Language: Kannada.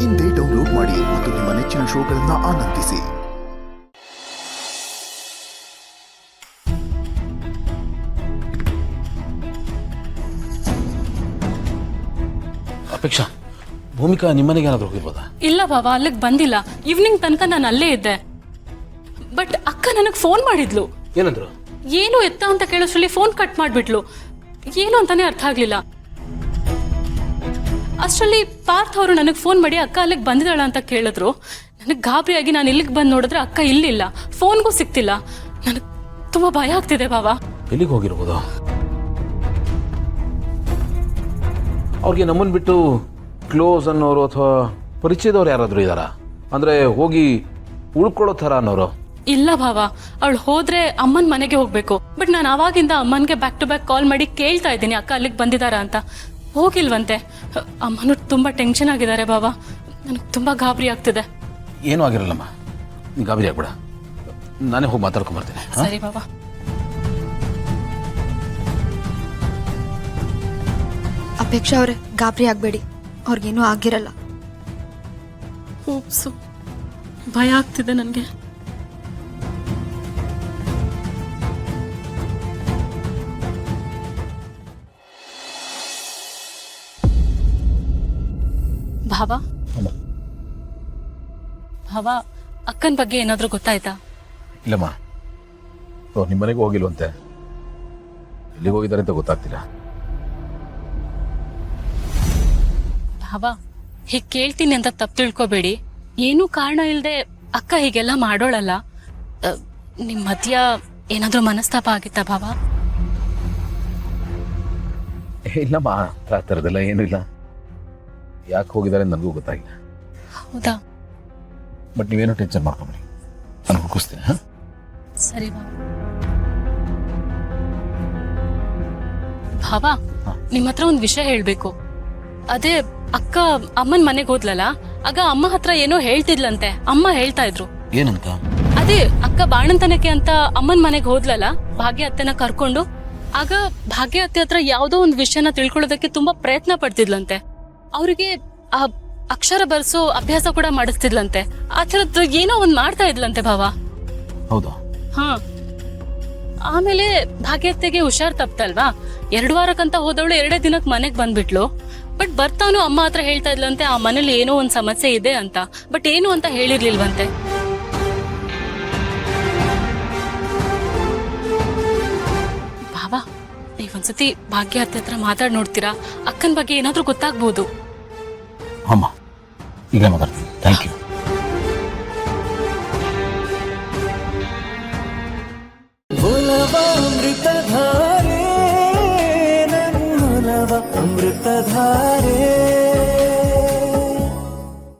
ಇಂದೇ ಡೌನ್ಲೋಡ್ ಮಾಡಿ ಮತ್ತು ನಿಮ್ಮ ನೆಚ್ಚಿನ ಶೋಗಳನ್ನು ಆನಂದಿಸಿ. ಅಪೇಕ್ಷಾ, ಭೂಮಿಕಾ ನಿಮ್ಮನೆಗೆ ಏನಾದರೂ ಹೋಗಿರ್ಬೋದಾ? ಇಲ್ಲ ಬಾಬಾ, ಅಲ್ಲಿಗೆ ಬಂದಿಲ್ಲ. ಈವ್ನಿಂಗ್ ತನಕ ನಾನು ಅಲ್ಲೇ ಇದ್ದೆ. ಬಟ್ ಅಕ್ಕ ನನಗೆ ಫೋನ್ ಮಾಡಿದ್ಲು. ಏನಂದ್ರು? ಏನು ಎತ್ತ ಅಂತ ಕೇಳೋಷ್ರಲ್ಲಿ ಫೋನ್ ಕಟ್ ಮಾಡಿಬಿಟ್ಲು. ಏನು ಅಂತಾನೆ ಅರ್ಥ ಆಗ್ಲಿಲ್ಲ. ಅಷ್ಟರಲ್ಲಿ ಪಾರ್ಥ ಅವರು ನನಗೆ ಫೋನ್ ಮಾಡಿ ಅಕ್ಕ ಅಲ್ಲಿಗೆ ಬಂದಿದ್ದಾಳ ಅಂತ ಕೇಳಿದ್ರು. ನನಗೆ ಗಾಬರಿಯಾಗಿ ನಾನು ಇಲ್ಲಿಗೆ ಬಂದು ನೋಡಿದ್ರೆ ಅಕ್ಕ ಇಲ್ಲಿಲ್ಲ, ಫೋನ್ಗೂ ಸಿಗ್ತಿಲ್ಲ. ನನಗೆ ತುಂಬಾ ಭಯ ಆಗ್ತಿದೆ ಬಾಬಾ. ಎಲ್ಲಿಗೆ ಹೋಗಿರ್ಬೋದು? ಅವ್ರಿಗೆ ನಮ್ಮನ್ನು ಬಿಟ್ಟು ಕ್ಲೋಸ್ ಅನ್ನೋರು ಅಥವಾ ಪರಿಚಯದವ್ರು ಯಾರಾದರೂ ಇದ್ದಾರಾ? ಅಂದರೆ ಹೋಗಿ ಉಳ್ಕೊಳ್ಳೋ ಥರ ಅನ್ನೋರು? ಇಲ್ಲ ಭಾವ, ಅವಳು ಹೋದ್ರೆ ಅಮ್ಮನ ಮನೆಗೆ ಹೋಗ್ಬೇಕು. ಬಟ್ ನಾನು ಆವಾಗಿಂದ ಅಮ್ಮನ್ಗೆ ಬ್ಯಾಕ್ ಟು ಬ್ಯಾಕ್ ಕಾಲ್ ಮಾಡಿ ಕೇಳ್ತಾ ಇದ್ದೀನಿ ಅಕ್ಕ ಅಲ್ಲಿಗೆ ಬಂದಿದ್ದಾರಾ ಅಂತ. ಹೋಗಿಲ್ವಂತೆ. ಅಮ್ಮನೂ ತುಂಬಾ ಟೆನ್ಷನ್ ಆಗಿದ್ದಾರೆ ಬಾಬಾ. ನನಗೆ ತುಂಬಾ ಗಾಬರಿ ಆಗ್ತಿದೆ. ಏನೂ ಆಗಿರಲ್ಲಮ್ಮ, ನೀನು ಗಾಬರಿ ಆಗ್ಬೇಡ. ನಾನೇ ಹೋಗಿ ಮಾತಾಡ್ಕೊಂಬರ್ತೀನಿ. ಸರಿ ಬಾಬಾ. ಅಪೇಕ್ಷಾ ಅವರೇ, ಗಾಬರಿ ಆಗ್ಬೇಡಿ, ಅವ್ರಿಗೇನೂ ಆಗಿರಲ್ಲ. ಹೋಪ್ಸು. ಭಯ ಆಗ್ತಿದೆ ನನಗೆ. ಭಾವ, ಭಾವ, ಅಕ್ಕನ ಬಗ್ಗೆ ಏನಾದ್ರೂ ಗೊತ್ತಾಯ್ತಾ? ಇಲ್ಲಮ್ಮ, ನಿಮ್ಮ ಮನೆಗೆ ಹೋಗಿಲ್ವಂತೆ. ಎಲ್ಲಿಗೆ ಹೋಗಿದ್ದಾರೆ ಅಂತ ಗೊತ್ತಾಗ್ತಿಲ್ಲ. ಭಾವ, ಹೀಗೆ ಕೇಳ್ತೀನಿ ಅಂತ ತಪ್ಪು ತಿಳ್ಕೊಬೇಡಿ. ಏನೂ ಕಾರಣ ಇಲ್ಲದೆ ಅಕ್ಕ ಹೀಗೆಲ್ಲ ಮಾಡೋಳಲ್ಲ. ನಿಮ್ಮ ಮಧ್ಯ ಏನಾದ್ರೂ ಮನಸ್ತಾಪ ಆಗಿತ್ತಾ ಭಾವ? ಇಲ್ಲಮ್ಮ, ಆ ಥರದ್ದೆಲ್ಲ ಏನೂ ಇಲ್ಲ. ಯಾಕೆ ಹೋಗಿದ್ದಾರೆ ನನಗೂ ಗೊತ್ತಾಗಿಲ್ಲ. ಹೌದಾ? ಬಟ್ ನೀವೇನೋ ಟೆನ್ಷನ್ ಮಾಡ್ಕೊಂಬಿಡಿ, ನಾನು ಹುಡುಕಿಸ್ತೇನೆ. ಸರಿ ಭಾವ. ಭಾವ, ನಿಮ್ಮ ಹತ್ರ ಒಂದು ವಿಷಯ ಹೇಳ್ಬೇಕು. ಅದೇ ಅಕ್ಕ ಅಮ್ಮನ ಮನೆಗೆ ಹೋದ್ಲಲ್ಲ, ಆಗ ಅಮ್ಮ ಹತ್ರ ಏನೋ ಹೇಳ್ತಿದ್ಲಂತೆ. ಅಮ್ಮ ಹೇಳ್ತಾ ಇದ್ರು. ಏನಂತ? ಅದೇ ಅಕ್ಕ ಬಾಣಂತನಕ್ಕೆ ಅಂತ ಅಮ್ಮನ ಮನೆಗೆ ಹೋದ್ಲಲ್ಲ ಭಾಗ್ಯ ಅತ್ತೆನ ಕರ್ಕೊಂಡು. ಆಗ ಭಾಗ್ಯ ಅತ್ತೆ ಹತ್ರ ಯಾವುದೋ ಒಂದು ವಿಷಯನ ತಿಳ್ಕೊಳ್ಳೋದಕ್ಕೆ ತುಂಬಾ ಪ್ರಯತ್ನ ಪಡ್ತಿದ್ಲಂತೆ. ಅವ್ರಿಗೆ ಆ ಅಕ್ಷರ ಬರ್ಸೋ ಅಭ್ಯಾಸ ಕೂಡ ಮಾಡಿಸ್ತಿದ್ಲಂತೆ. ಆ ಥರದ್ದು ಏನೋ ಒಂದ್ ಮಾಡ್ತಾ ಇದ್ಲಂತೆ ಭಾವ. ಹೌದಾ? ಹಾ. ಆಮೇಲೆ ಭಾಗ್ಯತ್ತೆಗೆ ಹುಷಾರ್ ತಪ್ತಲ್ವಾ, 2 ವಾರಕ್ಕಂತ ಹೋದವಳು 2 ದಿನಕ್ಕೆ ಮನೆಗ್ ಬಂದ್ಬಿಟ್ಲು. ಬಟ್ ಬರ್ತಾನು ಅಮ್ಮ ಹತ್ರ ಹೇಳ್ತಾ ಇದ್ಲಂತೆ ಆ ಮನೇಲಿ ಏನೋ ಒಂದ್ ಸಮಸ್ಯೆ ಇದೆ ಅಂತ. ಬಟ್ ಏನು ಅಂತ ಹೇಳಿರ್ಲಿಲ್ವಂತೆ. ಭಾವ, ನೀವೊಂದ್ಸತಿ ಭಾಗ್ಯ ಅತ್ತೆ ಹತ್ರ ಮಾತಾಡ್ ನೋಡ್ತೀರಾ? ಅಕ್ಕನ ಬಗ್ಗೆ ಏನಾದ್ರೂ ಗೊತ್ತಾಗ್ಬೋದು. ಅಮ್ಮ, ಈಗ ಮಾತಾಡ್ತೀನಿ. Thank you. ಅಮೃತಧಾರೆ, ನನ್ನ ಅಮೃತಧಾರೆ.